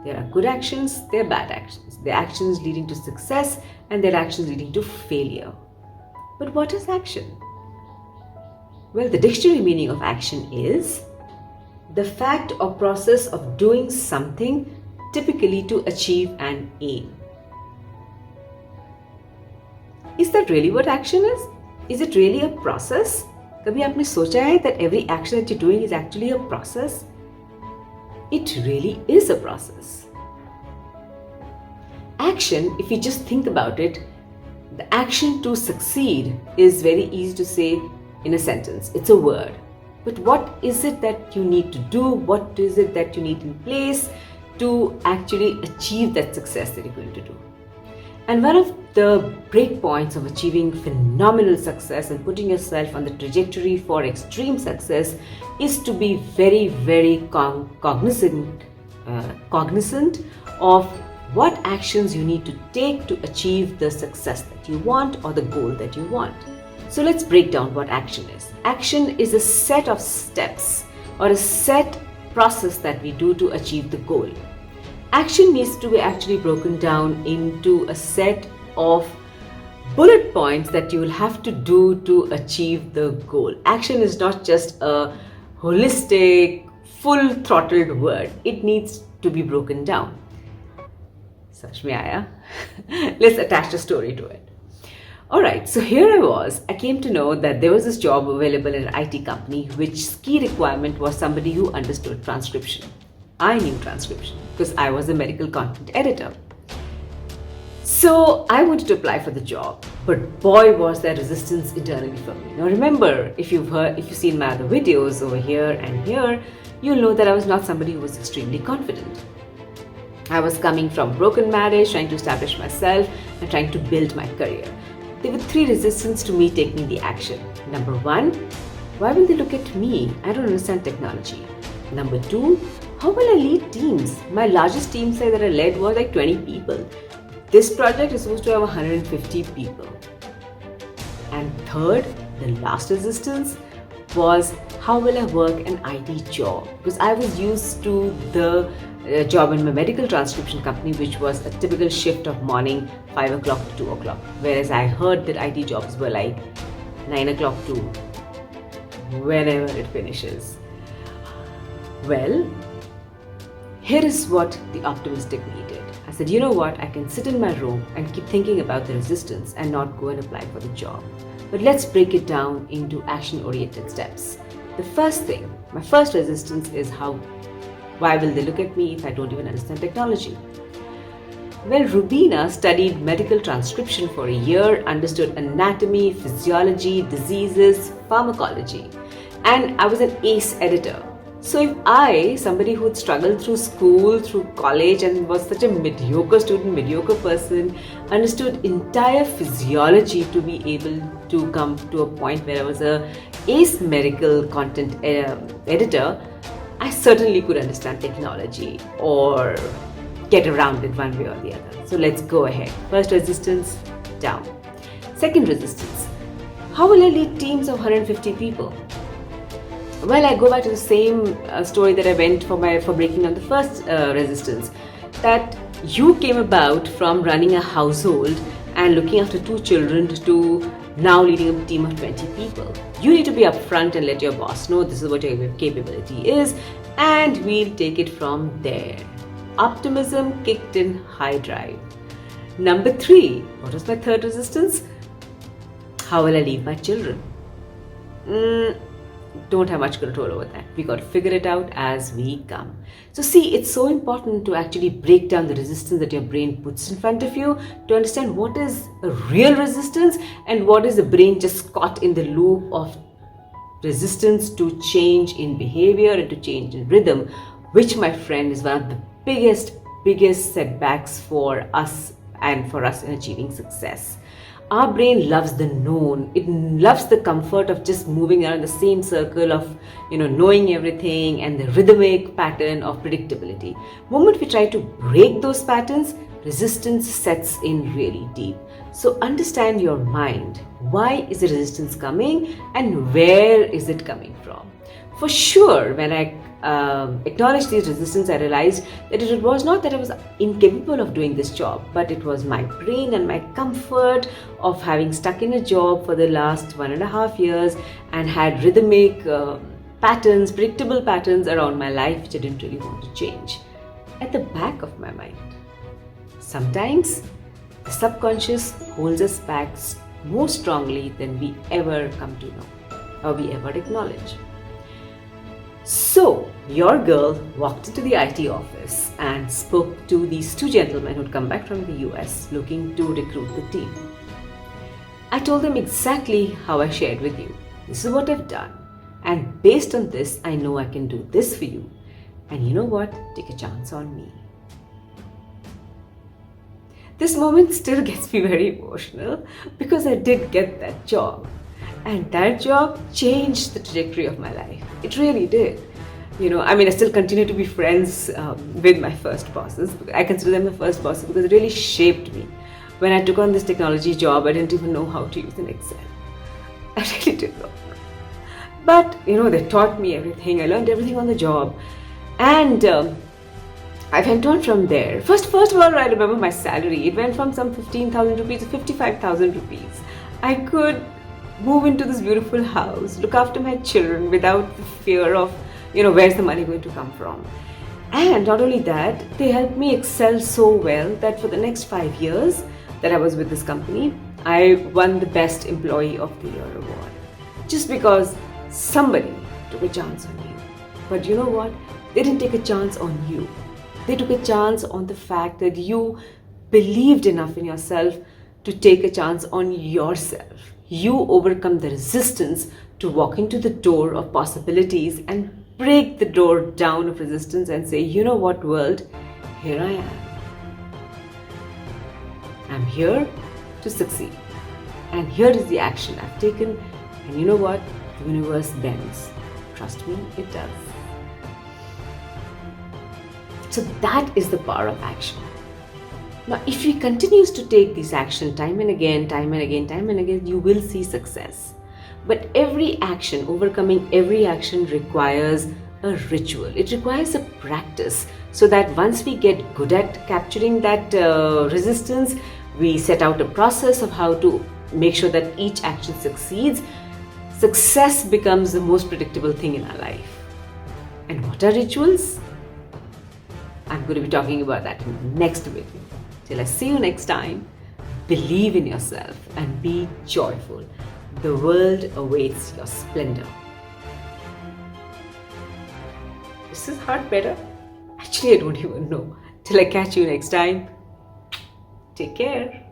There are good actions, there are bad actions. There are actions leading to success and there are actions leading to failure. But what is action? Well, the dictionary meaning of action is the fact or process of doing something, typically to achieve an aim. Is that really what action is? Is it really a process? कभी आपने सोचा है that every action that you're doing is actually a process? It really is a process. Action, if you just think about it, the action to succeed is very easy to say in a sentence. It's a word. But what is it that you need to do? What is it that you need in place to actually achieve that success that you're going to do? And one of the breakpoints of achieving phenomenal success and putting yourself on the trajectory for extreme success is to be very, very cognizant of what actions you need to take to achieve the success that you want or the goal that you want. So let's break down what action is. Action is a set of steps or a set process that we do to achieve the goal. Action needs to be actually broken down into a set of bullet points that you will have to do to achieve the goal. Action is not just a holistic, full-throttled word. It needs to be broken down. Samajh mein aaya? Let's attach a story to it. Alright, so here I came to know that there was this job available in an IT company which key requirement was somebody who understood transcription. I knew transcription because I was a medical content editor. So I wanted to apply for the job, but boy was there resistance internally from me. Now remember, if you've seen my other videos over here and here, you'll know that I was not somebody who was extremely confident. I was coming from broken marriage, trying to establish myself and trying to build my career. There were three resistance to me taking the action. Number one, why will they look at me? I don't understand technology. Number two, how will I lead teams? My largest team size that I led was like 20 people. This project is supposed to have 150 people. And third, the last resistance was how will I work an IT job? Because I was used to the job in my medical transcription company, which was a typical shift of morning 5 o'clock to 2 o'clock. Whereas I heard that IT jobs were like 9 o'clock to whenever it finishes. Well, here is what the optimistic me did. I said, you know what, I can sit in my room and keep thinking about the resistance and not go and apply for the job. But let's break it down into action-oriented steps. The first thing, my first resistance is why will they look at me if I don't even understand technology? Well, Rubina studied medical transcription for a year, understood anatomy, physiology, diseases, pharmacology, and I was an ace editor. So if I, somebody who had struggled through school, through college and was such a mediocre student, mediocre person, understood entire physiology to be able to come to a point where I was a ace medical content editor, I certainly could understand technology or get around it one way or the other. So let's go ahead. First resistance, down. Second resistance, how will I lead teams of 150 people? Well, I go back to the same story that I went for breaking down the first resistance, that you came about from running a household and looking after 2 children to now leading a team of 20 people. You need to be upfront and let your boss know this is what your capability is, and we'll take it from there. Optimism kicked in high drive. Number 3, what was my third resistance? How will I leave my children? Don't have much control over that. We got to figure it out as we come. So see, it's so important to actually break down the resistance that your brain puts in front of you to understand what is a real resistance and what is the brain just caught in the loop of resistance to change in behavior and to change in rhythm, which, my friend, is one of the biggest setbacks for us and for us in achieving success. Our brain loves the known. It loves the comfort of just moving around the same circle of, knowing everything and the rhythmic pattern of predictability. The moment we try to break those patterns, resistance sets in really deep. So understand your mind. Why is the resistance coming and where is it coming from? For sure, when I acknowledged these resistance, I realized that it was not that I was incapable of doing this job, but it was my brain and my comfort of having stuck in a job for the last 1.5 years and had rhythmic patterns, predictable patterns around my life which I didn't really want to change. At the back of my mind, sometimes the subconscious holds us back more strongly than we ever come to know or we ever acknowledge. So, your girl walked into the IT office and spoke to these two gentlemen who'd come back from the US looking to recruit the team. I told them exactly how I shared with you. This is what I've done, and based on this, I know I can do this for you. And you know what? Take a chance on me. This moment still gets me very emotional because I did get that job. And that job changed the trajectory of my life. It really did. I still continue to be friends with my first bosses. I consider them the first bosses because it really shaped me. When I took on this technology job, I didn't even know how to use an Excel. I really did not. But, they taught me everything. I learned everything on the job. And I went on from there. First of all, I remember my salary. It went from some 15,000 rupees to 55,000 rupees. I could move into this beautiful house, look after my children without the fear of, where's the money going to come from. And not only that, they helped me excel so well that for the next 5 years that I was with this company, I won the Best Employee of the Year award. Just because somebody took a chance on you. But you know what? They didn't take a chance on you. They took a chance on the fact that you believed enough in yourself to take a chance on yourself. You overcome the resistance to walk into the door of possibilities and break the door down of resistance and say, you know what, world, here I am. I'm here to succeed. And here is the action I've taken. And you know what? The universe bends. Trust me, it does. So that is the power of action. Now, if he continues to take this action time and again, you will see success. But every action, overcoming every action requires a ritual. It requires a practice so that once we get good at capturing that resistance, we set out a process of how to make sure that each action succeeds. Success becomes the most predictable thing in our life. And what are rituals? I'm going to be talking about that in the next video. Till I see you next time, believe in yourself and be joyful. The world awaits your splendor. Is this heart better? Actually, I don't even know. Till I catch you next time, take care.